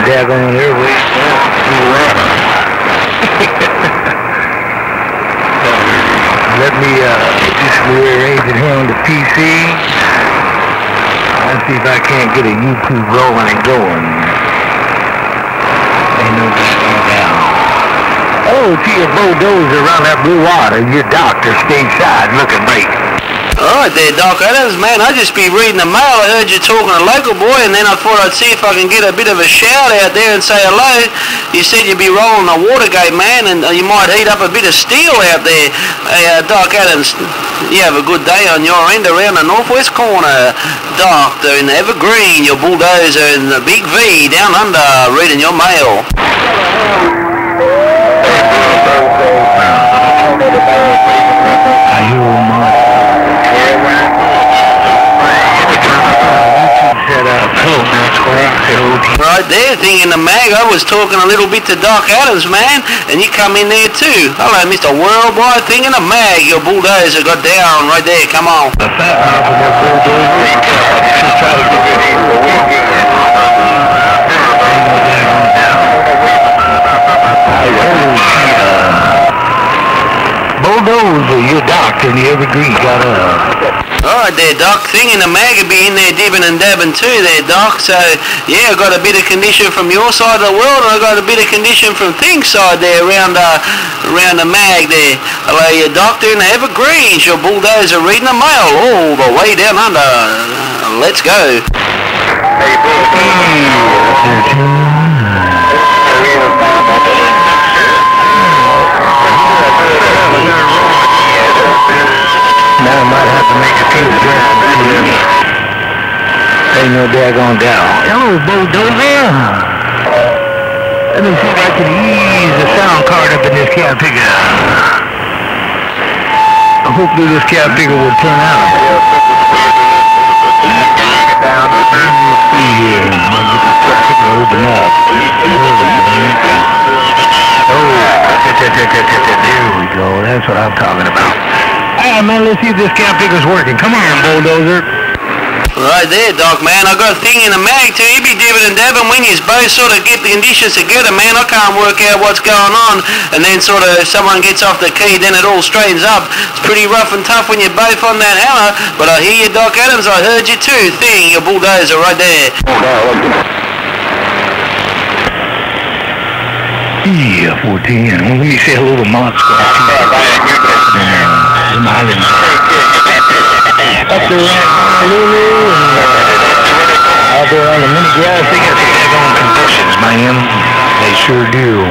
daggone airways. Let me just rearrange it here on the PC. Let's see if I can't get a YouTube rolling and going. Ain't no going down. Oh, see a bulldozer around that blue water. Your doctor stateside looking great. Alright there, Doc Adams, man, I just be reading the mail. I heard you talking to local boy, and then I thought I'd see if I can get a bit of a shout out there and say hello. You said you'd be rolling the Watergate, man, and you might heat up a bit of steel out there. Hey, Doc Adams, you have a good day on your end around the northwest corner. Doc, they're in the Evergreen, your bulldozer in the Big V down under, reading your mail. Right there, thing in the mag, I was talking a little bit to Doc Adams, man, and you come in there too. Hello, Mr. Worldwide thing in the mag, your bulldozer got down right there, come on. The fat half of that bulldozer, just try to get it bulldozer, your doctor in the Evergreen got up. Alright there, Doc. Thing in the mag will be in there dibbing and dabbing too there, Doc. So, yeah, I got a bit of condition from your side of the world, and I got a bit of condition from Thing's side there around the mag there. Hello, your doctor in the Evergreens, your bulldozer reading the mail all the way down under. Let's go. Now I might have to make a few adjustments. Ain't no daggone doubt. Hello, bulldozer. Let me see if I can ease the sound card up in this cab figure. Hopefully this cab figure will turn out. Open up. There we go. That's what I'm talking about. Hey, man, let's see if this cab figure's working. Come on, bulldozer. Right there, Doc, man. I got a thing in the mag too. You be dibbing and dabbing when you both sort of get the conditions together, man. I can't work out what's going on. And then sort of if someone gets off the key, then it all straightens up. It's pretty rough and tough when you're both on that hammer. But I hear you, Doc Adams. I heard you too. Thing, your bulldozer right there. Yeah, 14. Well, let me say hello to Mark. Smiling. Up there, Lulu, out there on the mini grass, they got their own conditions, man. They sure do.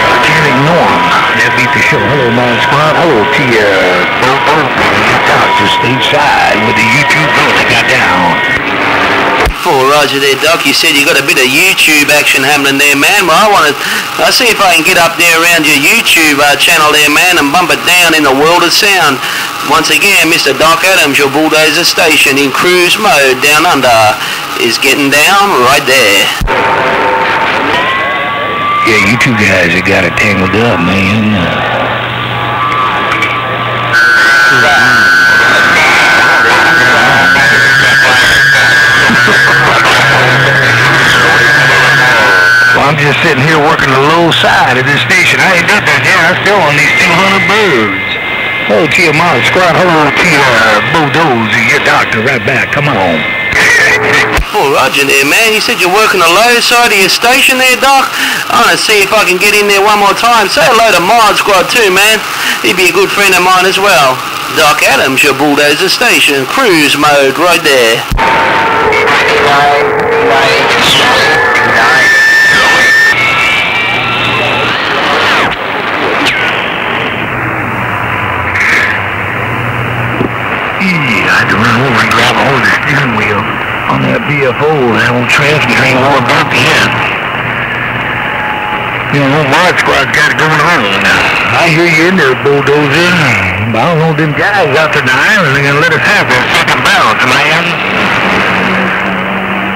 I can't ignore them. That'd be for sure. Hello, Mod Squad. Hello to you, doctor stateside with the YouTube really got down. Oh, Roger there, Doc. You said you got a bit of YouTube action happening there, man. Well, I'll see if I can get up there around your YouTube channel there, man, and bump it down in the world of sound. Once again, Mr. Doc Adams, your bulldozer station in cruise mode down under, is getting down right there. Yeah, you two guys have got it tangled up, man. Well, I'm just sitting here working the low side of this station. I ain't done that yet. I'm still on these 200 birds. Hello to your Mod Squad. Hello to your bulldozer, your doctor right back. Come on. Oh, Roger there, man. You said you're working the low side of your station there, Doc. I want to see if I can get in there one more time. Say hello to Mod Squad too, man. He'd be a good friend of mine as well. Doc Adams, your bulldozer station. Cruise mode right there. I had to run over and grab hold of the steering wheel on that BFO. That old transmitter ain't more bumpy yet. You know, Mod Squad's got it going on. I hear you in there, bulldozer. But I don't know them guys out there in the island are going to let us have their fucking balance, man.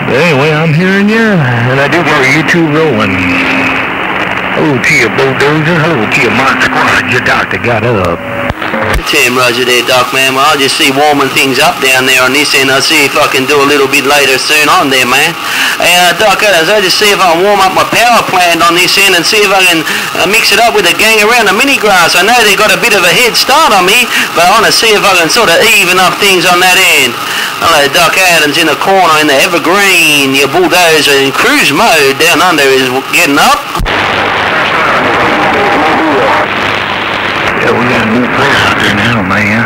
But anyway, I'm hearing you, and I do hear YouTube rolling. Hello to you, bulldozer. Hello to you, Mod Squad. Your doctor got up. Tim, Roger there, Doc, man. Well, I'll just see warming things up down there on this end. I'll see if I can do a little bit later soon on there, man. Doc Adams, I just see if I can warm up my power plant on this end and see if I can mix it up with the gang around the mini grass. I know they got a bit of a head start on me, but I want to see if I can sort of even up things on that end. Hello, Doc Adams in the corner in the evergreen. Your bulldozer in cruise mode down under is getting up. Yeah, we got a new place out there now, man.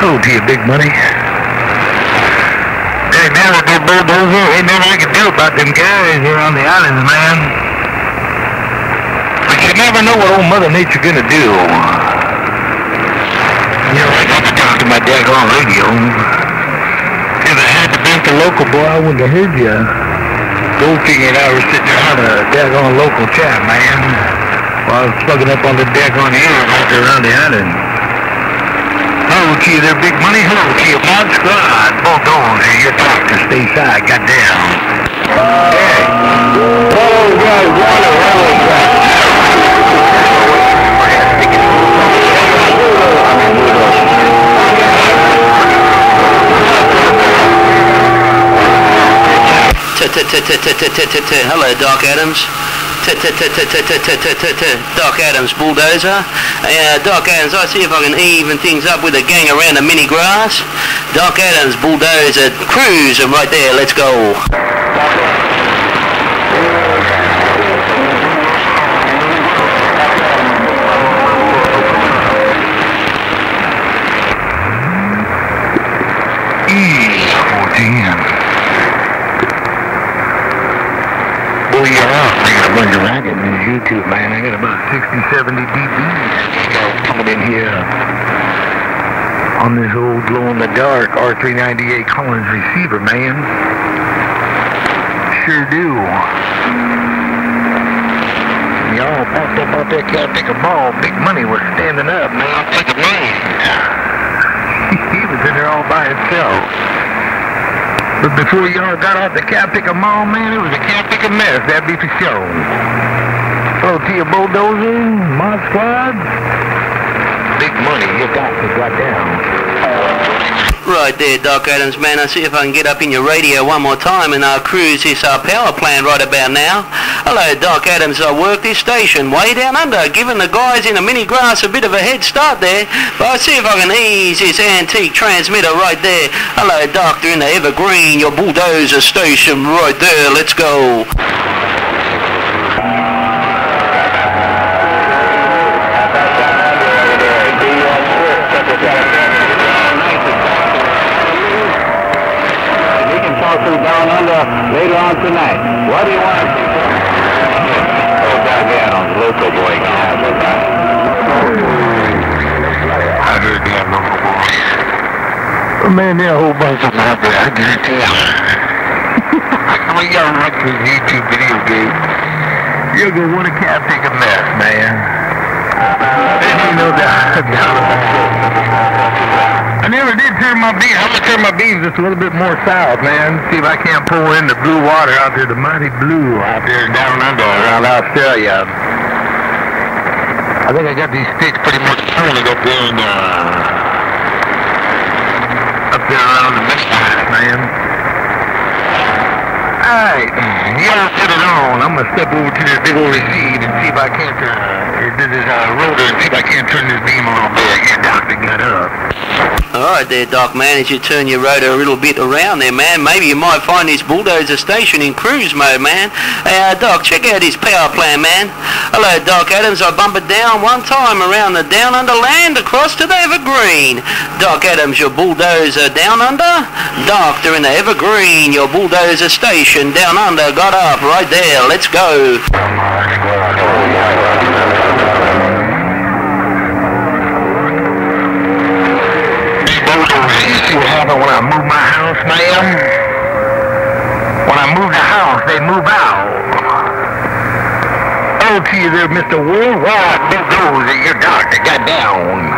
Oh, to you, big money. Hey, man, with that bulldozer, ain't nothing I can do about them guys here on the islands, man. But you never know what old Mother Nature gonna do. You know, I got to talk to my daggone radio. If I had to been the local boy, I wouldn't have heard you. Goldfinger and I were sitting there on a daggone local chat, man. While I was plugging up on the daggone air out there around the island. Hello to you there, big money. Hello to you, mod squad. Bulldozer, your doctor, stay side, goddamn. Hey. Oh, guys, Hello, Doc Adams. Doc Adams, bulldozer. Doc Adams, I see if I can even things up with the gang around the mini grass. Doc Adams, bulldozer, cruise, and right there, let's go. Well, you're off. I got a bunch of racket in YouTube, man. I got about 60, 70 dBs coming in here on this old glow-in-the-dark R398 Collins receiver, man. Sure do. Y'all packed up out there, can't take a ball. Big money was standing up, man. Take a man. He was in there all by himself. But before y'all got off the Captica Mall, man, it was a Captica mess. That'd be for sure. Hello to your bulldozer, mod squad. Big money, you got to got down. Right there, Doc Adams, man. I'll see if I can get up in your radio one more time and I'll cruise this power plant right about now. Hello, Doc Adams. I work this station way down under, giving the guys in the mini grass a bit of a head start there. But I'll see if I can ease this antique transmitter right there. Hello, Doctor in the evergreen, your bulldozer station right there. Let's go. Down under later on tonight. What do you want to see? Oh, down on the local boy can have it, right? I heard that local boy. Oh, man, there are a whole bunch of them out there. I can tell. I mean, y'all watch this YouTube video game. You're going to want to take a mess, man. And you know that. I never did turn my beams. I'm going to turn my beams just a little bit more south, man. See if I can't pull in the blue water out there, the mighty blue out there down under around Australia. I think I got these sticks pretty much pointed up there in up there around the midnight, man. Alright, y'all put it on. I'm going to step over to this big old receipt and see if I can't do this rotor and see if I can't turn this beam on there. Your doctor got up. Alright there, Doc, man, as you turn your rotor a little bit around there, man, maybe you might find this bulldozer station in cruise mode, man. Hey, Doc, check out his power plant, man. Hello, Doc Adams. I bump it down one time around the down under land across to the evergreen. Doc Adams, your bulldozer down under. Doctor in the evergreen, your bulldozer station down under got up right there. Let's go. See what happened when I moved my house, man? When I moved the house, they move out. Oh, to you there, Mr. Worldwide Bulldozer, your doctor got down.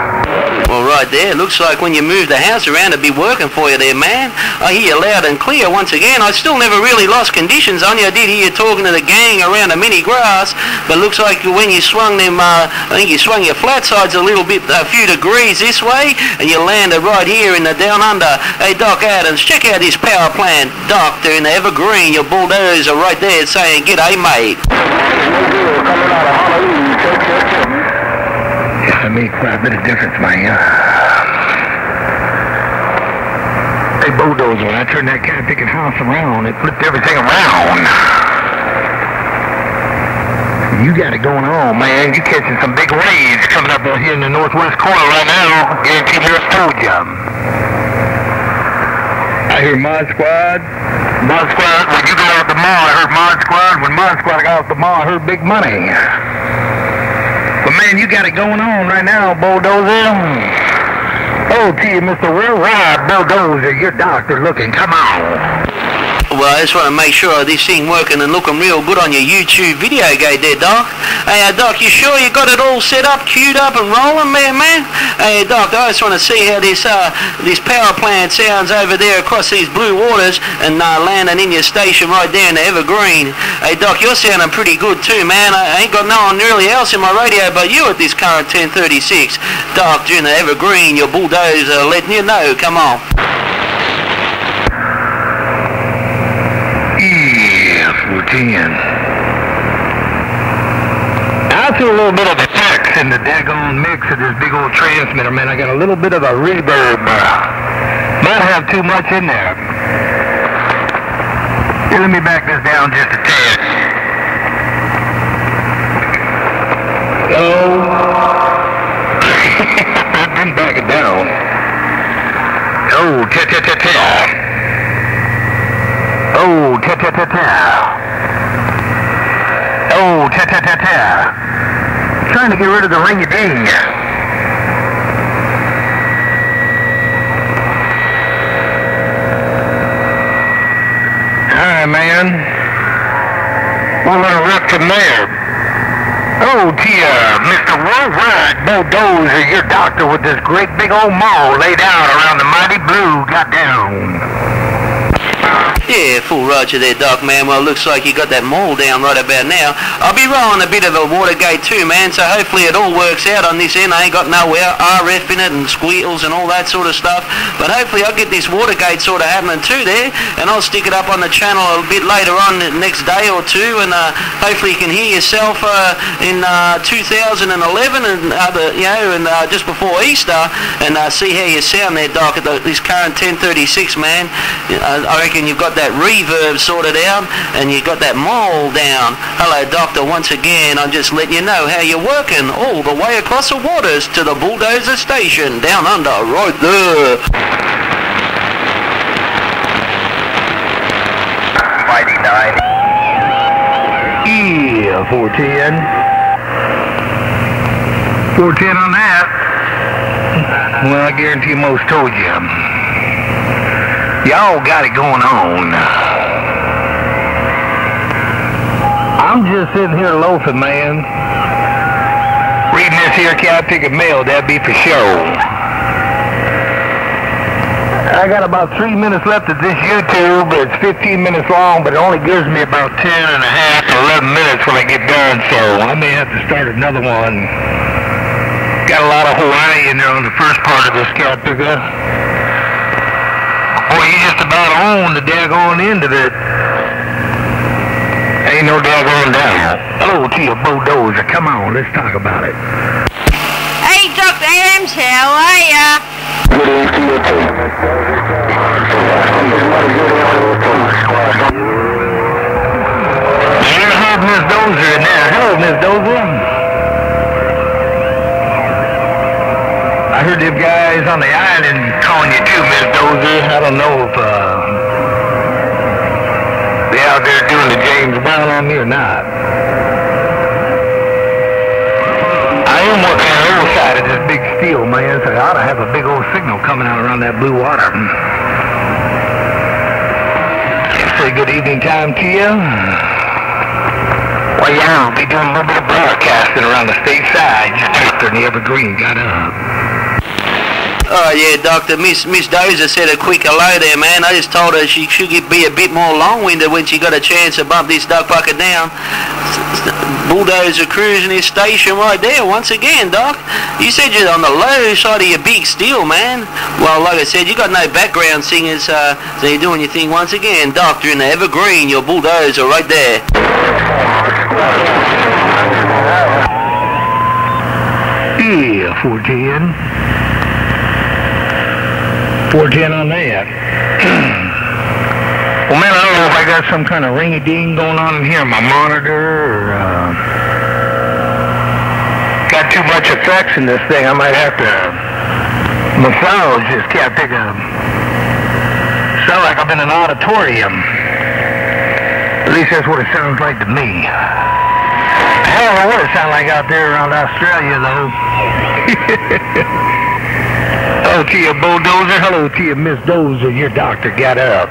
Well, right there, looks like when you move the house around it'd be working for you there, man. I hear you loud and clear once again. I still never really lost conditions on you. I did hear you talking to the gang around the mini grass, but looks like when you swung them, I think you swung your flat sides a little bit, a few degrees this way, and you landed right here in the down under. Hey, Doc Adams, check out this power plant, Doctor, in the Evergreen. Your bulldozer right there saying, "G'day, mate." Yeah, I made quite a bit of difference, man. Hey, bulldozer, when I turned that cat picking house around, it flipped everything around. You got it going on, man. You catching some big waves coming up out here in the northwest corner right now. Guarantee you I told you. I hear Mod Squad. Mod Squad, when you got out the mall, I heard Mod Squad. When Mod Squad got out the mall, I heard Big Money. But man, you got it going on right now, bulldozer. Oh, gee, Mr. Will Ride, bulldozer, your doctor looking. Come on. Well, I just want to make sure this thing working and looking real good on your YouTube video gate there, Doc. Hey, Doc, you sure you got it all set up, queued up and rolling, man? Hey, Doc, I just want to see how this power plant sounds over there across these blue waters and landing in your station right there in the Evergreen. Hey, Doc, you're sounding pretty good too, man. I ain't got no one really else in my radio but you at this current 1036. Doc, during the Evergreen, your bulldozer letting you know. Come on. I threw a little bit of effects in the daggone mix of this big old transmitter, man. I got a little bit of a reverb. Might have too much in there. Here, let me back this down just a tad. Oh. I didn't back it down. Oh, ta-ta-ta-ta. Oh, ta-ta-ta-ta. Oh, ta-ta-ta-ta. Trying to get rid of the ring-a-ding. Hi, man. We'll let her rip from there. Oh, gee, Mr. Worldwide Bulldozer, your doctor with this great big old maul laid out around the mighty blue got down. Yeah, full roger there, Doc, man. Well, looks like you got that maul down right about now. I'll be rolling a bit of a Watergate too, man, so hopefully it all works out on this end. I ain't got no RF in it and squeals and all that sort of stuff, but hopefully I'll get this Watergate sort of happening too there, and I'll stick it up on the channel a bit later on the next day or two, and hopefully you can hear yourself in 2011 and just before Easter, and see how you sound there, Doc, at this current 1036, man. I reckon you've got that reverb sorted out and you got that maul down. Hello, Doctor, once again, I'm just letting you know how you're working all the way across the waters to the bulldozer station down under right there. Mighty 9. Yeah, 410. 410 on that. Well, I guarantee most told you. Y'all got it going on. I'm just sitting here loafing, man. Reading this here cat ticket mail, that'd be for show. I got about 3 minutes left at this YouTube. It's 15 minutes long, but it only gives me about 10 and a half to 11 minutes when I get done, so I may have to start another one. Got a lot of Hawaii in there on the first part of this cat ticket. Boy, you just about own the daggone end of it. Ain't no daggone down. Hello to your bulldozer. Come on, let's talk about it. Hey, Dr. Adams, how are ya? Good evening to you, too. You have Miss Dozer in there. Hello, Miss Dozer. I heard them guys on the island calling you too, Miss Dozer. I don't know if they out there doing the James Brown on me or not. I am working on the other side of this big steel, man, so I ought to have a big old signal coming out around that blue water. Say good evening time to you. Well, yeah, I'll be doing a little bit of broadcasting around the state side just after the Evergreen got up. Oh yeah, Doctor. Miss Dozer said a quick hello there, man. I just told her she should be a bit more long-winded when she got a chance to bump this duck bucket down. Bulldozer cruising his station right there once again, Doc. You said you're on the low side of your big steel, man. Well, like I said, you got no background singers, so you're doing your thing once again. Doctor in the evergreen, your bulldozer right there. Yeah, 410. 410 on that. Well, man, I don't know if I got some kind of ringy-ding going on in here, my monitor, or got too much effects in this thing. I might have to massage this cat. Sound like I'm in an auditorium. At least that's what it sounds like to me. I don't know what it sounds like out there around Australia, though. Hello to you, Bulldozer. Hello to you, Miss Dozer. Your doctor got up.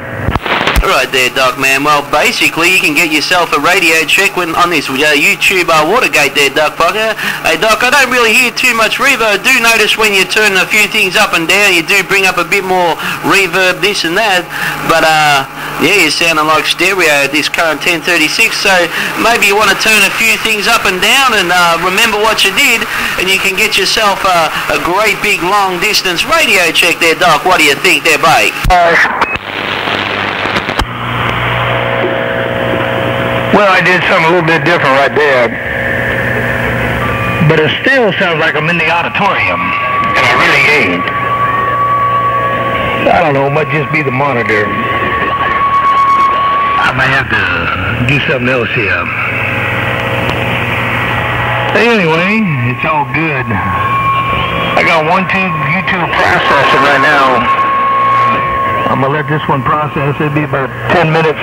Right there, Doc, man. Well, basically, you can get yourself a radio check on this YouTube Watergate there, Doc Pucker. Hey, Doc, I don't really hear too much reverb. I do notice when you turn a few things up and down, you do bring up a bit more reverb, this and that. But, yeah, you're sounding like stereo at this current 1036, so maybe you want to turn a few things up and down and remember what you did, and you can get yourself a great big long-distance radio check there, Doc. What do you think there, mate? Well, I did something a little bit different right there. But it still sounds like I'm in the auditorium, and I really ain't. I don't know, it might just be the monitor. I might have to do something else here. Anyway, it's all good. I got YouTube processing right now. I'm gonna let this one process. It'll be about 10 minutes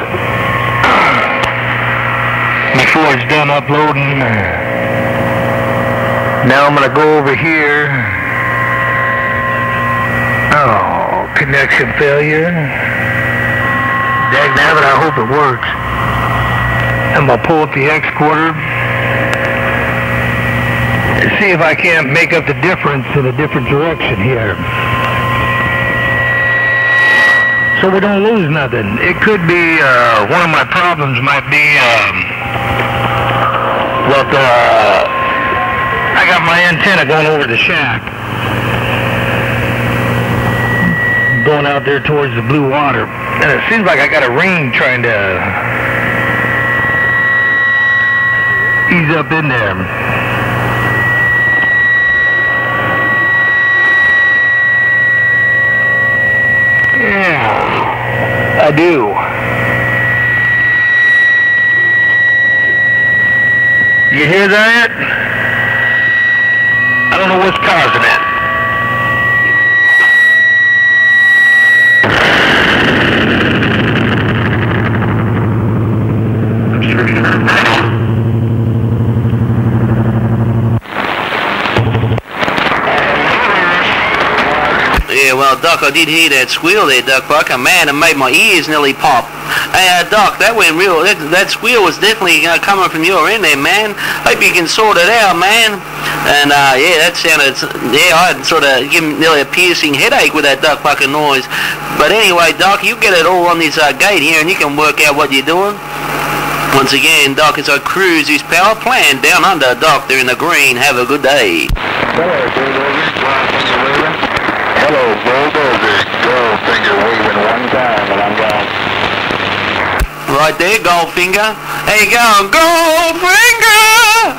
before it's done uploading. Now I'm gonna go over here. Oh, connection failure. Dagnabbit, I hope it works. I'm gonna pull up the exporter and see if I can't make up the difference in a different direction here, so we don't lose nothing. It could be one of my problems might be I got my antenna going over the shack, going out there towards the blue water, and it seems like I got a ring trying to ease up in there. Yeah, I do. You hear that? I don't know what's causing it. Yeah, well, Doc, I did hear that squeal there, Duck Bucker. Man, it made my ears nearly pop. Hey, Doc, that went real. That squeal was definitely coming from your end there, man. Hope you can sort it out, man. And, yeah, that sounded, yeah, I had sort of given nearly a piercing headache with that Duck Bucker noise. But anyway, Doc, you get it all on this gate here, and you can work out what you're doing. Once again, Doc, as I cruise this power plant down under, Doctor in the green. Have a good day. Hello, Bulldozer. Goldfinger waving one time, and I'm gone. Right there, Goldfinger. Hey, go, Goldfinger!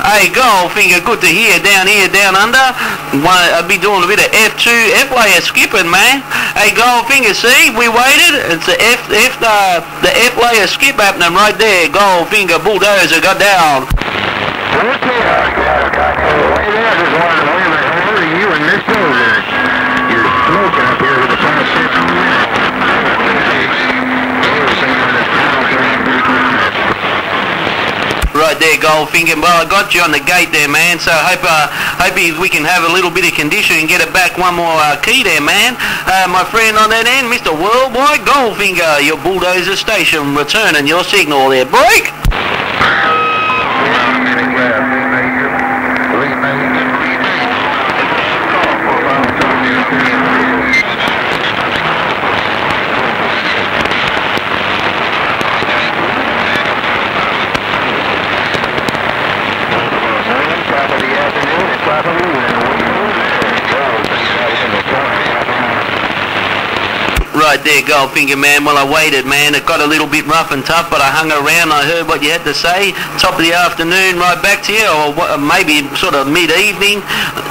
Hey, Goldfinger, good to hear down here, down under. I'll be doing a bit of F2 F-layer skipping, man. Hey, Goldfinger, see, we waited. It's the F-layer skip happening right there. Goldfinger, Bulldozer, got down. Okay, way there, just wanted to wave a hello to you and Miss Dozer. You're smoking up here with the fire system. Right there, Goldfinger. Well, I got you on the gate there, man. So I hope we can have a little bit of condition and get it back one more key there, man. My friend on that end, Mr. Worldwide Goldfinger, your Bulldozer station, returning your signal there. Break! Right there, Goldfinger, man. Well, I waited, man. It got a little bit rough and tough, but I hung around. I heard what you had to say. Top of the afternoon, right back to you, or maybe sort of mid-evening.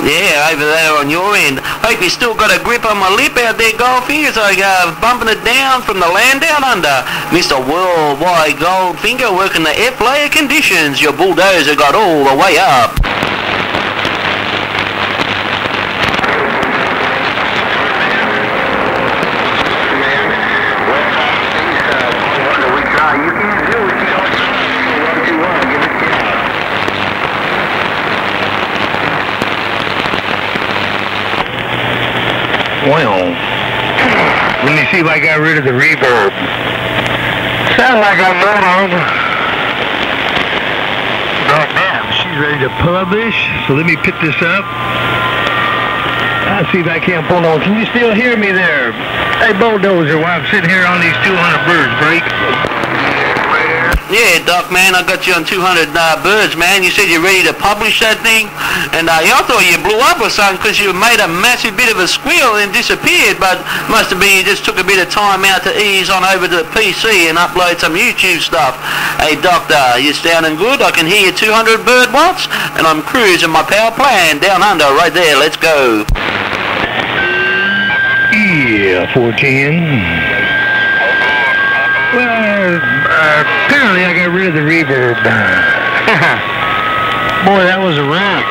Yeah, over there on your end. Hope you still got a grip on my lip out there, Goldfinger, so bumping it down from the land down under. Mr. Worldwide Goldfinger working the F-layer conditions. Your bulldozer got all the way up. Well, let me see if I got rid of the reverb. Sound like I'm on. Oh, damn, she's ready to publish. So let me pick this up. I'll see if I can't pull on. Can you still hear me there? Hey, bulldozer, while I'm sitting here on these 200 birds break. Yeah, Doc, man, I got you on 200 birds, man. You said you're ready to publish that thing, and I thought you blew up or something because you made a massive bit of a squeal and disappeared, but must have been you just took a bit of time out to ease on over to the PC and upload some YouTube stuff. Hey, Doctor, you sounding good? I can hear you 200 bird watts, and I'm cruising my power plant down under right there. Let's go. Yeah, 410. Well, apparently I got rid of the reverb. Boy, that was a wreck.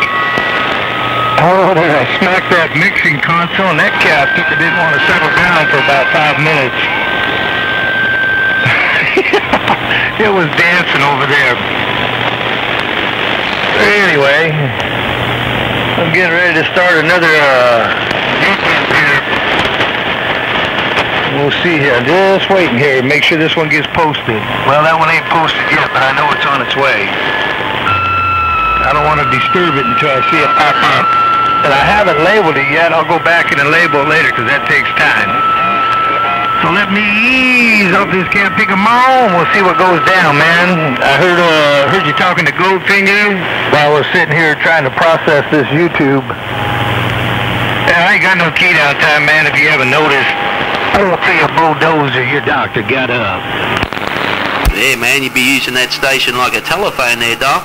Oh, I smacked that mixing console and that cat didn't want to settle down for about 5 minutes. It was dancing over there. Anyway, I'm getting ready to start another YouTube here. We'll see here. Just waiting here. Make sure this one gets posted. Well, that one ain't posted yet, but I know it's on its way. I don't want to disturb it until I see it pop up. And I haven't labeled it yet. I'll go back and label it later because that takes time. So let me ease off this Can't Pick 'em All. We'll see what goes down, man. I heard you talking to Goldfinger while I was sitting here trying to process this YouTube. Yeah, I ain't got no key down time, man, if you haven't noticed. I don't see a bulldozer. Your doctor got up. Yeah, man, you'd be using that station like a telephone there, Doc.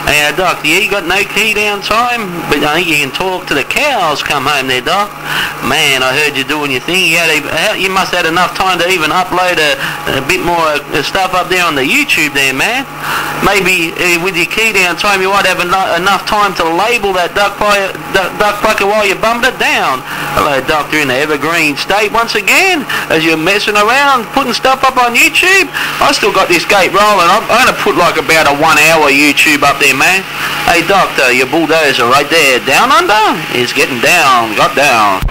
Hey, Doc, you got no key down time, but I think you can talk to the cows come home there, Doc. Man, I heard you doing your thing. You must have had enough time to even upload a bit more stuff up there on the YouTube there, man. Maybe with your key down time, you might have enough time to label that duck plucker while you bumped it down. Hello, Doctor in the Evergreen State once again. As you're messing around, putting stuff up on YouTube, I still got this gate rolling. I'm going to put like about a 1 hour YouTube up there, man. Hey, Doctor, your bulldozer right there down under is getting down. Got down.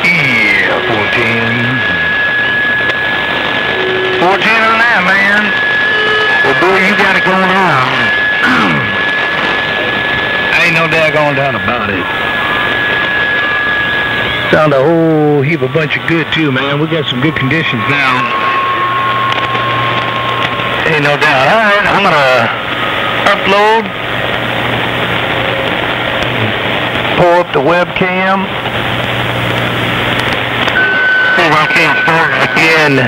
Yeah, 410. 410 on that, man. Well, boy, you got it going on. Ain't no daggone doubt about it. Sound a whole heap of bunch of good, too, man. We got some good conditions now. Ain't no doubt. All right, I'm going to upload. Pull up the webcam. See if I can't start again.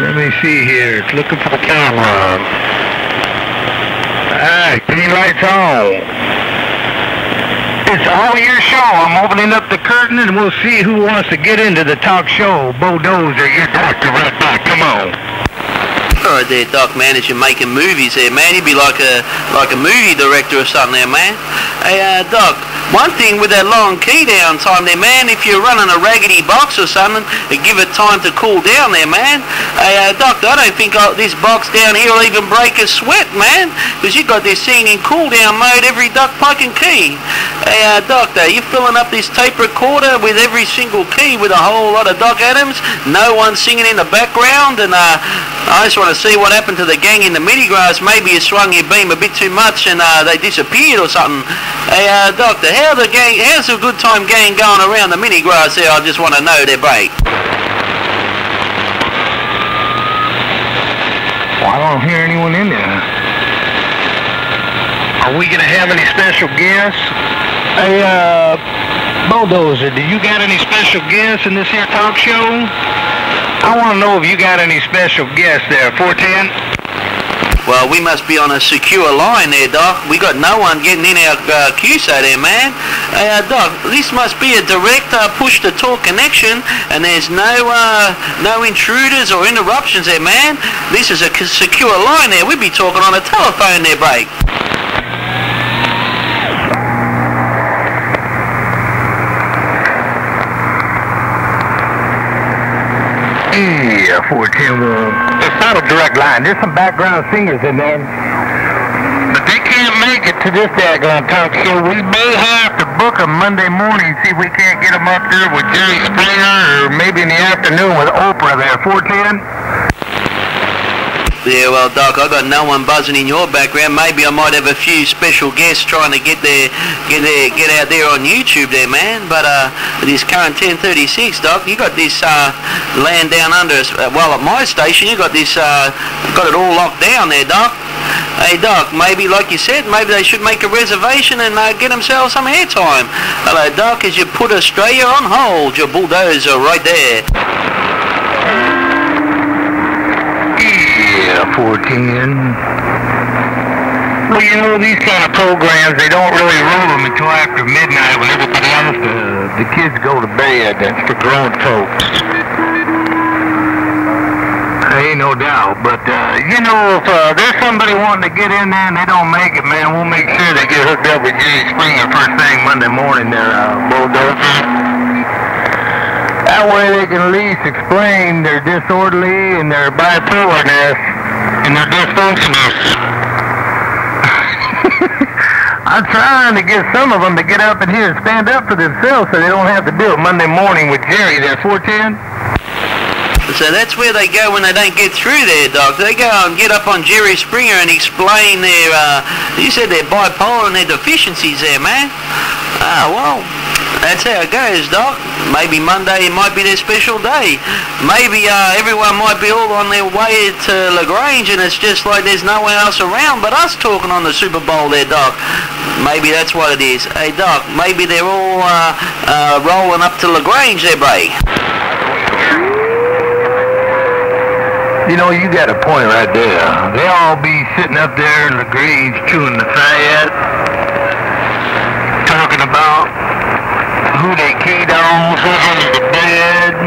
Let me see here. It's looking for the camera. Alright, green light's on. It's all your show. I'm opening up the curtain and we'll see who wants to get into the talk show. Bulldozer, your doctor right back. Come on. Alright there, Doc, man, as you're making movies there, man. You'd be like a movie director or something there, man. Hey, Doc, one thing with that long key down time there, man, if you're running a raggedy box or something, give it time to cool down there, man. Hey, Doctor, I don't think this box down here will even break a sweat, man, because you got this thing in cool down mode every duck fucking key. Hey, Doctor, you filling up this tape recorder with every single key with a whole lot of Doc Adams, no one singing in the background, and I just want to see what happened to the gang in the mini grass. Maybe you swung your beam a bit too much and they disappeared or something. Hey, Doctor, how's the good time gang going around the mini grass there? I just want to know their break. Well, I don't hear anyone in there. Are we going to have any special guests? Hey, Bulldozer, do you got any special guests in this here talk show? I want to know if you got any special guests there, 410. Well, we must be on a secure line there, Doc. We got no one getting in our QSO there, man. Doc, this must be a direct push-to-talk connection, and there's no intruders or interruptions there, man. This is a secure line there. We'd be talking on a telephone there, break. Yeah, 410. It's not a direct line. There's some background singers in there. But they can't make it to this daggone talk show. We may have to book them Monday morning, see if we can't get them up there with Jerry Springer, or maybe in the afternoon with Oprah there, 410. Yeah, well, Doc, I got no one buzzing in your background. Maybe I might have a few special guests trying to get out there on YouTube there, man. But this current 1036, Doc, you got this land down under us. Well, at my station, you got this, got it all locked down there, Doc. Hey, Doc, maybe, like you said, maybe they should make a reservation and get themselves some airtime. Hello, Doc, as you put Australia on hold, your bulldozer right there. 410. Well, you know, these kind of programs, they don't really roll them until after midnight when everybody else, the kids go to bed. That's for grown folks. Ain't no doubt. But, you know, if there's somebody wanting to get in there and they don't make it, man, we'll make sure they get hooked up with Jerry Springer first thing Monday morning there, bulldozer. That way they can at least explain their disorderly and their bipolarness and their dysfunctionalness. I'm trying to get some of them to get up in here and stand up for themselves so they don't have to do it Monday morning with Jerry there, 410. So that's where they go when they don't get through there, Doc. They go and get up on Jerry Springer and explain their, you said their bipolar and their deficiencies there, man. Well, that's how it goes, Doc. Maybe Monday might be their special day. Maybe everyone might be all on their way to LaGrange and it's just like there's no one else around but us talking on the Super Bowl there, Doc. Maybe that's what it is. Hey, Doc, maybe they're all rolling up to LaGrange there, Bray. You know, you got a point right there. They all be sitting up there in LaGrange chewing the fat, talking about who they keyed on, who's under the bed,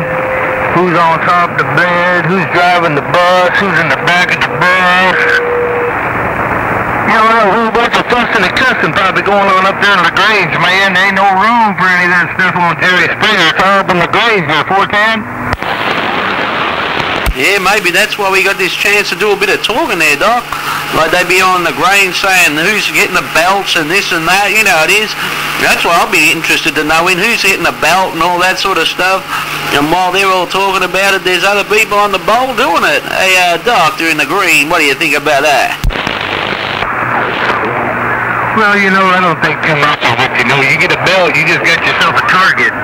who's on top of the bed, who's driving the bus, who's in the back of the bus. You know, a whole bunch of fussing and cussing probably going on up there in LaGrange, man. There ain't no room for any of that stuff on Jerry Springer. It's all up in LaGrange there, 410. Yeah, maybe that's why we got this chance to do a bit of talking there, Doc. Like they be on the grain saying who's getting the belts and this and that, you know it is. That's why I'll be interested to know who's hitting the belt and all that sort of stuff. And while they're all talking about it, there's other people on the bowl doing it. Hey, Doc, they're in the green. What do you think about that? Well, you know, I don't think too much of it. You know, you get a belt, you just got yourself a target.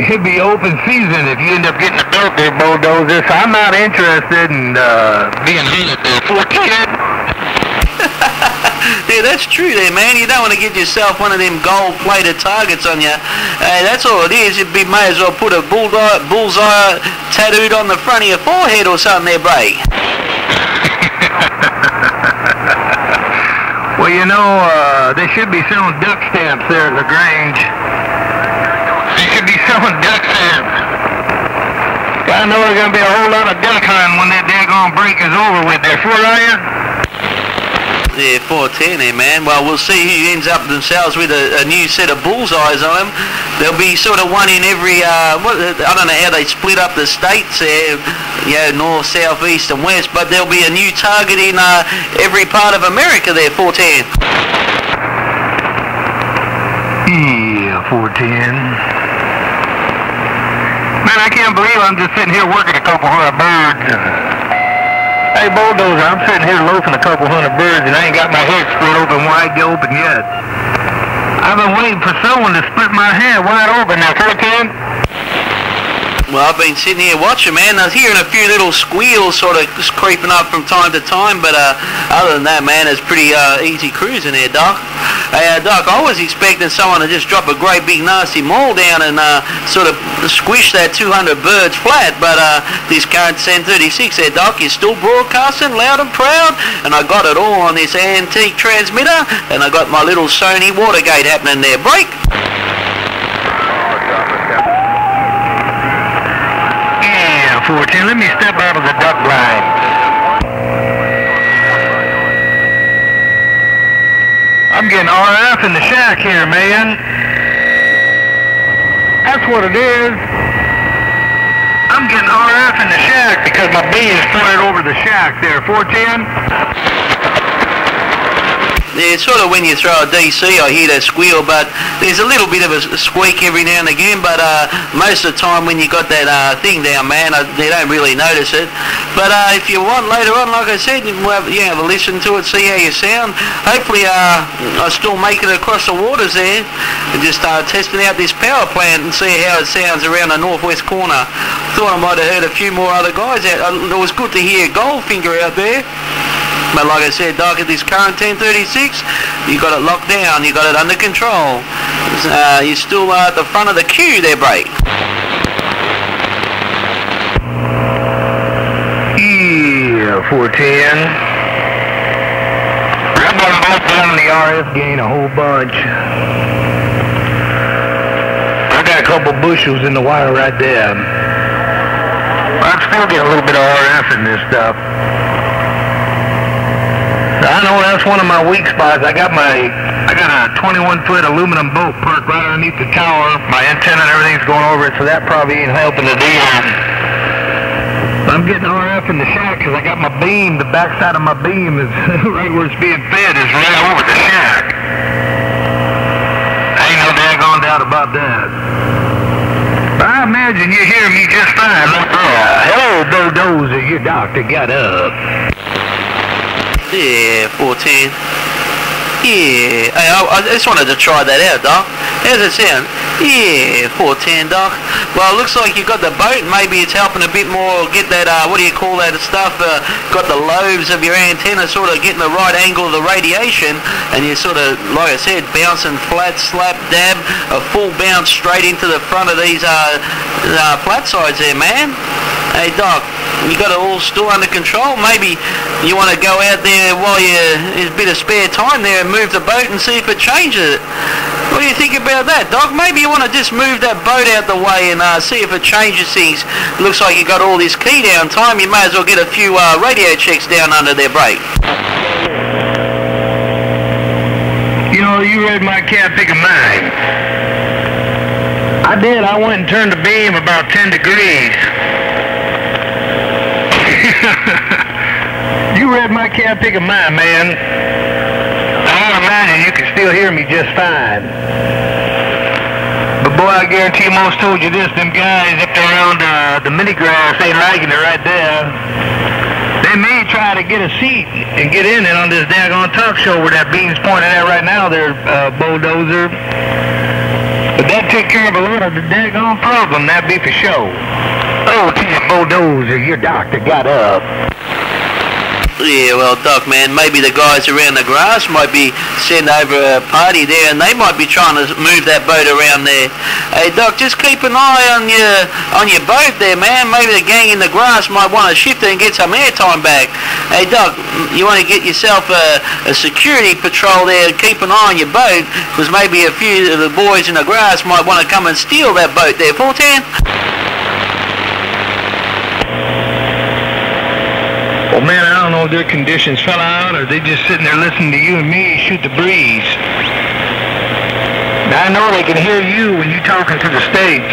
It'd be open season if you end up getting a belt there, bulldozer. So I'm not interested in being hit there, 410. Yeah, that's true there, man. You don't want to get yourself one of them gold-plated targets on you. That's all it is. You'd be may as well put a bullseye tattooed on the front of your forehead or something there, Bray. Well, you know, they should be selling duck stamps there at LaGrange. They should be selling duck stamps. I know there's going to be a whole lot of duck hunting when that daggone break is over with there. For are you? Yeah, 410 there, man. Well, we'll see who ends up themselves with a new set of bullseyes on them. There'll be sort of one in every, I don't know how they split up the states there, you know, north, south, east and west, but there'll be a new target in every part of America there, 410. Yeah, 410. Man, I can't believe I'm just sitting here working a couple hundred birds. Hey, bulldozer, I'm sitting here loafing a couple hundred birds and I ain't got my head split open wide open yet. I've been waiting for someone to split my head wide open now, 410. Well, I've been sitting here watching, man. I was hearing a few little squeals sort of just creeping up from time to time, but other than that, man, it's pretty easy cruising there, Doc. Hey, Doc, I was expecting someone to just drop a great big nasty maul down and sort of squish that 200 birds flat, but this current 1036 there, Doc, is still broadcasting loud and proud, and I got it all on this antique transmitter, and I got my little Sony Watergate happening there. Break! Yeah, 410, let me step out of the duck line. I'm getting RF in the shack here, man. That's what it is. I'm getting RF in the shack because my beam's pointed over the shack there, 410. Yeah, sort of when you throw a DC, I hear that squeal, but there's a little bit of a squeak every now and again, but most of the time when you got that thing down, man, they don't really notice it. But if you want later on, like I said, you have a listen to it, see how you sound. Hopefully I still make it across the waters there, and just testing out this power plant and see how it sounds around the northwest corner. Thought I might have heard a few more other guys out. It was good to hear Goldfinger out there. But like I said, Doc, at this current 1036, you got it locked down, you got it under control. You're still at the front of the queue there, Bray. Yeah, 410. I'm going to both down on the RF gain a whole bunch. I got a couple bushels in the wire right there. I'm still getting a little bit of RF in this stuff. I know that's one of my weak spots. I got a 21-foot aluminum boat parked right underneath the tower. My antenna and everything's going over it, so that probably ain't helping the deal. I'm getting RF in the shack because I got my beam. The backside of my beam is right where it's being fed is right over the shack. Ain't no daggone doubt about that. I imagine you hear me just fine. Hello, bulldozer. Your doctor got up. Yeah, 14. Yeah, hey, I just wanted to try that out, Doc. How's it sound? Yeah, 410, Doc. Well, it looks like you got the boat. Maybe it's helping a bit more get that, what do you call that stuff? Got the lobes of your antenna sort of getting the right angle of the radiation, and you're sort of, like I said, bouncing flat, slap, dab, a full bounce straight into the front of these flat sides there, man. Hey, Doc, you got it all still under control? Maybe you want to go out there while there's a bit of spare time there and move the boat and see if it changes it. What do you think about that, Doc? Maybe you want to just move that boat out the way and see if it changes things. Looks like you got all this key down time. You may as well get a few radio checks down under their brake. You know, you read my cat pick of mine. I did. I went and turned the beam about 10 degrees. You read my cat pick of mine, man. I imagine you can still hear me just fine. But boy, I guarantee most told you this, them guys up there around the mini grass ain't liking it right there. They may try to get a seat and get in it on this daggone talk show where that beam's pointing at right now there, bulldozer. But that took care of a lot of the daggone problem, that be for sure. Oh, bulldozer, your doctor got up. Yeah, well, Doc, man, maybe the guys around the grass might be sent over a party there, and they might be trying to move that boat around there. Hey, Doc, just keep an eye on your boat there, man. Maybe the gang in the grass might want to shift it and get some airtime back. Hey, Doc, you want to get yourself a security patrol there and keep an eye on your boat, because maybe a few of the boys in the grass might want to come and steal that boat there. 410? Well, man, I don't know if their conditions fell out or they just sitting there listening to you and me shoot the breeze. Now, I know they can hear you when you talking to the stage.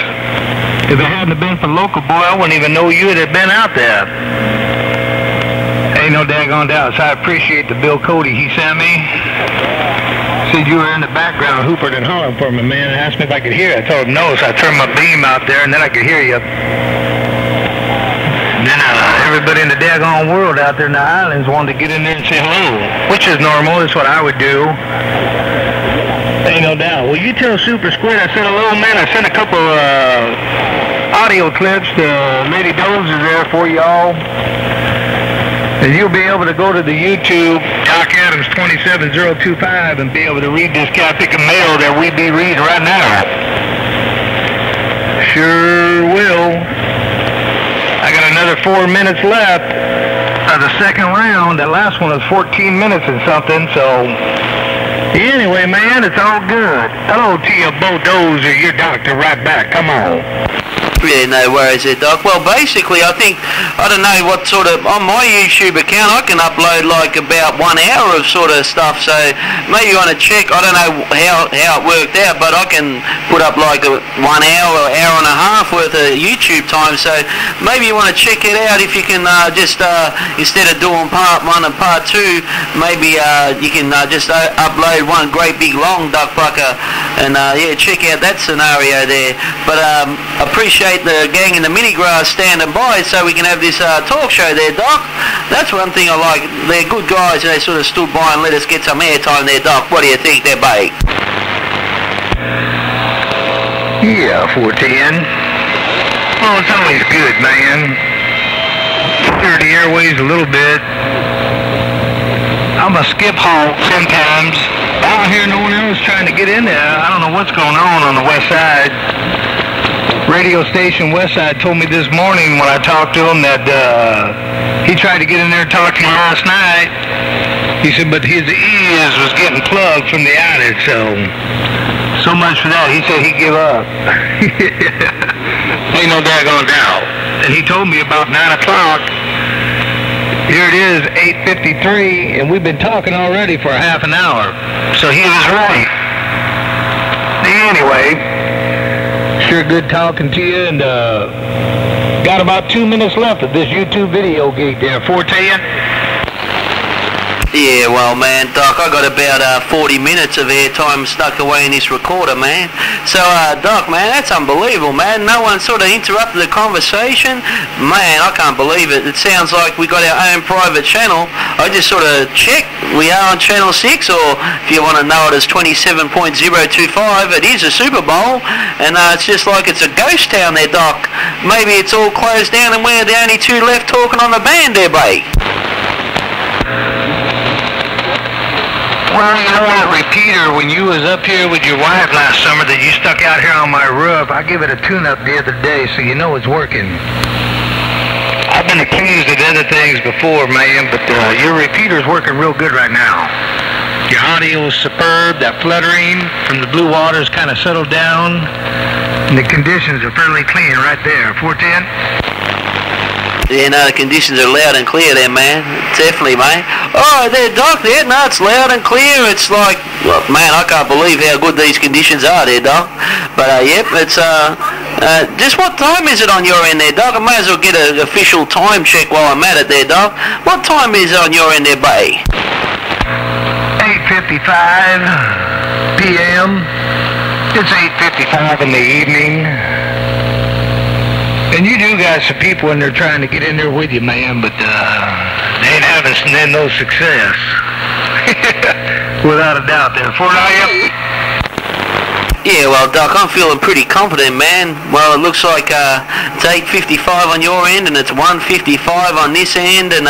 If it hadn't been for local boy, I wouldn't even know you had been out there. Ain't no daggone doubt. So I appreciate the Bill Cody he sent me. Said you were in the background hooping and hollering for me, man. Asked me if I could hear it. I told him no, so I turned my beam out there and then I could hear you. Then everybody in the daggone world out there in the islands wanted to get in there and say hello, which is normal. That's what I would do. Ain't no doubt. Well, you tell Super Squid I said hello, man. I sent a couple audio clips to Lady Dozer there for y'all. And you'll be able to go to the YouTube, Doc Adams 27025, and be able to read this Catholic mail that we be reading right now. Sure will. I got another 4 minutes left of the second round. That last one was 14 minutes and something, so... Anyway, man, it's all good. Hello to you, Bulldozer, your doctor right back. Come on. Yeah, no worries there, Doc. Well, basically, I think, I don't know what sort of, on my YouTube account, I can upload like about 1 hour of sort of stuff, so maybe you want to check, I don't know how it worked out, but I can put up like a 1 hour, hour and a half worth of YouTube time, so maybe you want to check it out if you can just, instead of doing part 1 and part 2, maybe you can just upload one great big long duck bucker, and yeah, check out that scenario there. But appreciate the gang in the mini grass standing by so we can have this talk show there, Doc. That's one thing I like. They're good guys and they sort of stood by and let us get some airtime there, Doc. What do you think there, mate? Yeah, 410. Well, it's always good, man. Clear the airways a little bit. I'm a skip hog sometimes. I don't hear no one else trying to get in there. I don't know what's going on the west side. Radio station Westside told me this morning when I talked to him that he tried to get in there and talk to me last night. He said, but his ears was getting plugged from the outage, so much for that. He said he'd give up. Ain't no daggone doubt. And he told me about 9 o'clock. Here it is, 8:53, and we've been talking already for a half an hour. So he was right. Anyway, sure good talking to you, and got about 2 minutes left of this YouTube video gig there. 410? Yeah, well, man, Doc, I got about 40 minutes of airtime stuck away in this recorder, man. So, Doc, man, that's unbelievable, man. No one sort of interrupted the conversation. Man, I can't believe it. It sounds like we got our own private channel. I just sort of checked. We are on Channel 6, or if you want to know it as 27.025, it is a Super Bowl, and it's just like it's a ghost town there, Doc. Maybe it's all closed down and we're the only two left talking on the band there, mate. Well, you know that repeater, when you was up here with your wife last summer that you stuck out here on my roof, I gave it a tune-up the other day, so you know it's working. I've been accused of other things before, man, but your repeater's working real good right now. Your audio is superb. That fluttering from the blue water's kind of settled down. And the conditions are fairly clean right there. 410? Yeah, no, the conditions are loud and clear there, man. Definitely, mate. Oh, there, Doc, there. No, it's loud and clear. It's like, well, man, I can't believe how good these conditions are there, Doc. But, yep, it's, just what time is it on your end there, Doc? I may as well get an official time check while I'm at it there, Doc. What time is it on your end there, buddy? 8:55 p.m. It's 8:55 in the evening. And you do got some people in there trying to get in there with you, man, but they ain't having no success. Without a doubt there. For you? Yeah, well, Doc, I'm feeling pretty confident, man. Well, it looks like it's 8:55 on your end, and it's 1:55 on this end, and,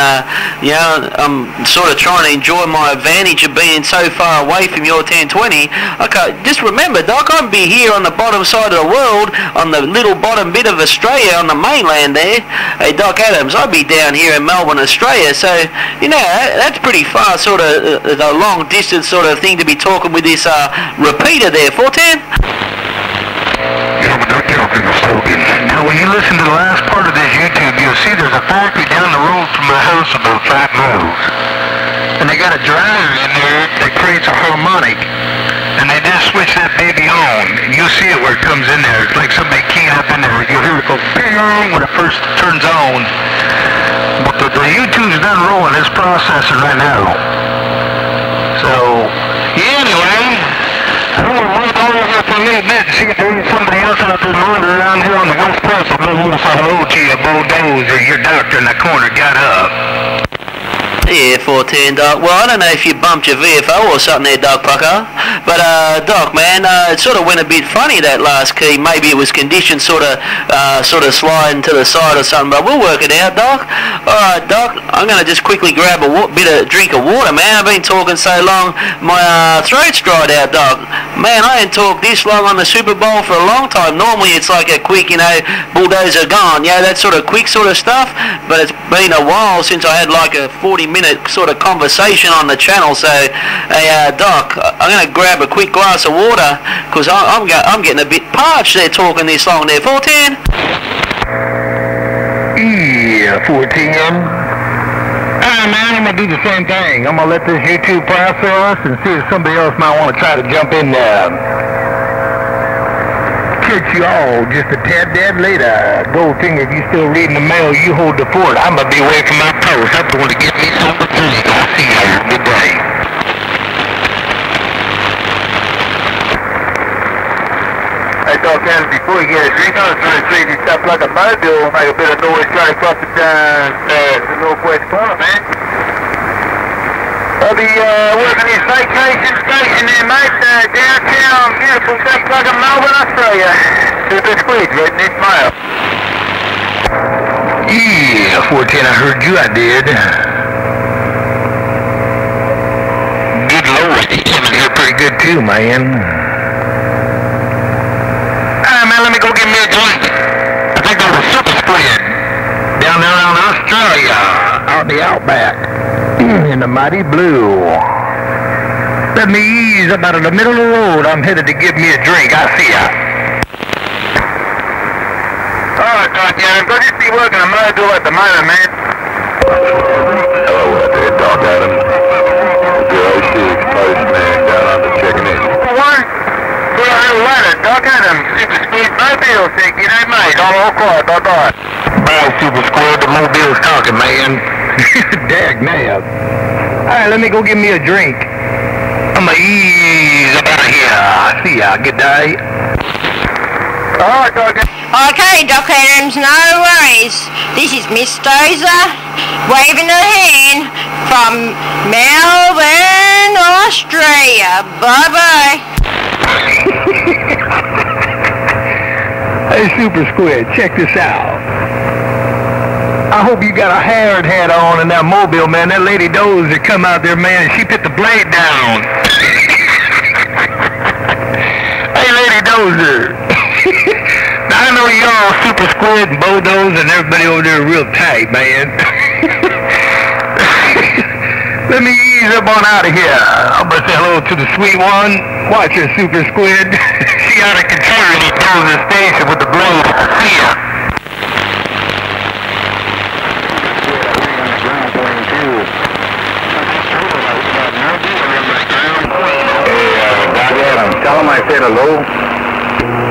you know, I'm sort of trying to enjoy my advantage of being so far away from your 1020. Okay, just remember, Doc, I'd be here on the bottom side of the world, on the little bottom bit of Australia, on the mainland there. Hey, Doc Adams, I'd be down here in Melbourne, Australia, so, you know, that's pretty far, sort of, a long-distance sort of thing to be talking with this repeater there. 410? Now, when you listen to the last part of this YouTube, you'll see there's a factory down the road from my house about 5 miles. And they got a dryer in there that creates a harmonic. And they just switch that baby on. And you'll see it where it comes in there. It's like somebody keying up in there. You'll hear it go bing when it first turns on. But the YouTube's done rolling. It's processing right now. So, yeah, anyway. I don't want to run over here for a little bit to see if there's somebody else out there wandering around here on the west coast. I'm going to say hello to you, Bulldozer. Your doctor in the corner got up. Yeah, 410, Doc. Well, I don't know if you bumped your VFO or something there, Doc Pucker. But, Doc, man, it sort of went a bit funny, that last key. Maybe it was conditioned sort of sliding to the side or something, but we'll work it out, Doc. All right, Doc, I'm going to just quickly grab a drink of water, man. I've been talking so long, my throat's dried out, Doc. Man, I ain't talked this long on the Super Bowl for a long time. Normally it's like a quick, bulldozer gone, that sort of quick sort of stuff. But it's been a while since I had like a 40-minute sort of conversation on the channel. So, hey, Doc, I'm going to grab a quick glass of water because I'm getting a bit parched there talking this long there. 410? Yeah, 410. Man, I'm going to do the same thing. I'm going to let this YouTube process and see if somebody else might want to try to jump in there. Catch you all just a tad later. Goldfinger, if you still reading the mail, you hold the fort. I'm going to be away from my post. I'm going to get me something to drink. I'll see you. Good day. Hey, Doc Adams, before you get a drink, I was trying to see if you stopped like a mobile and make a bit of noise trying to cross the northwest corner, man. I'll be working this vacation station there, mate, downtown, beautiful stuff like a Melbourne, Australia. Super squid, reading this mail. Yeah, 410, I heard you, I did. Good Lord, you came in here pretty good too, man. Man, let me go get me a drink. I think there's a super squid down there in Australia, out the outback, in the mighty blue. Let me ease up out of the middle of the road. I'm headed to get me a drink. I see ya. Alright, Doc Adams, I'll just be working a mobile at the moment, man. Hello, there, Doc Adams. 06 postman down under checking in. One, put on a ladder, Doc Adams, super squid mobile, sick, mate, I'm all quiet, bye-bye. Bye, Super Squid. The mobile's talking, man. Dag nab. Alright, let me go get me a drink. I'm gonna ease up out of here. See ya. Good day. Alright, Doc Adams. Okay, Doc Adams, no worries. This is Miss Dozer waving her hand from Melbourne, Australia. Bye-bye. Hey, Super Squid, check this out. I hope you got a hard hat on in that mobile, man. That lady Dozer come out there, man, she put the blade down. Hey, Lady Dozer. Now, I know y'all Super Squid and Bodos and everybody over there real tight, man. Let me ease up on out of here. I'm going to say hello to the sweet one. Watch her, Super Squid. She out of control in this Dozer station with the blade. See ya. Tell him I said hello.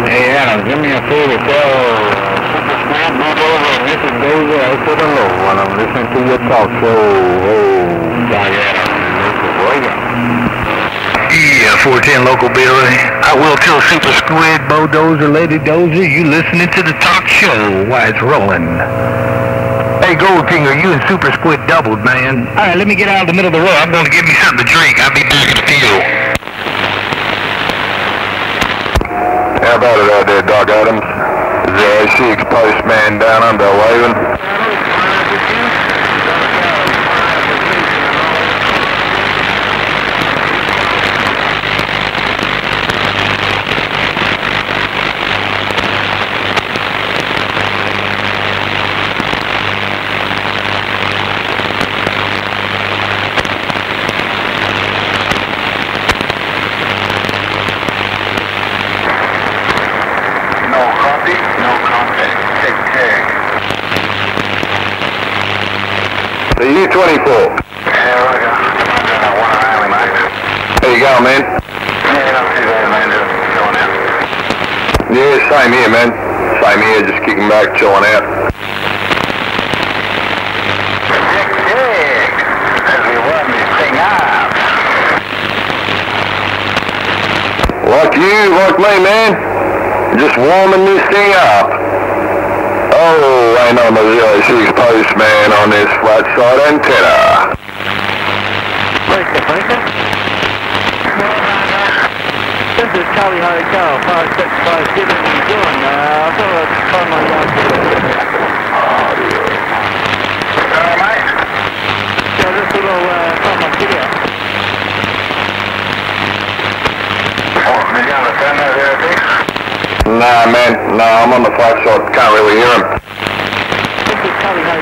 Hey, Adam, give me a favor. Tell Super Squid, move over, and Mrs. Dozer, I said hello when I'm listening to your talk show. Oh, Adam, Mrs. Reagan. Yeah, 410 Local Billy. I will tell Super Squid, Bo Dozer, Lady Dozer, you listening to the talk show while it's rolling. Hey, Goldfinger, you and Super Squid doubled, man. All right, let me get out of the middle of the road. I'm going to get me something to drink. I'll be back in a few. How about it out there, Doc Adams? 06 postman down under waving. The U-24. Yeah, I got that one island, mate. There you go, man. Yeah, not too bad, man. Just going out. Yeah, same here, man. Same here, just kicking back, chilling out. Sick, as we warm this thing up. Like you, like me, man. Just warming this thing up. Oh, ain't on the 06 postman on this flat side antenna. Goldfinger. This is Charlie Hotel, 5650. How you doing? I thought I'd phone my yard. Mate? Yeah, this little phone my video. Oh, you got a pen out there, Dick? Nah, man. Nah, I'm on the flat, so I can't really hear him. This is Charlie Hotel.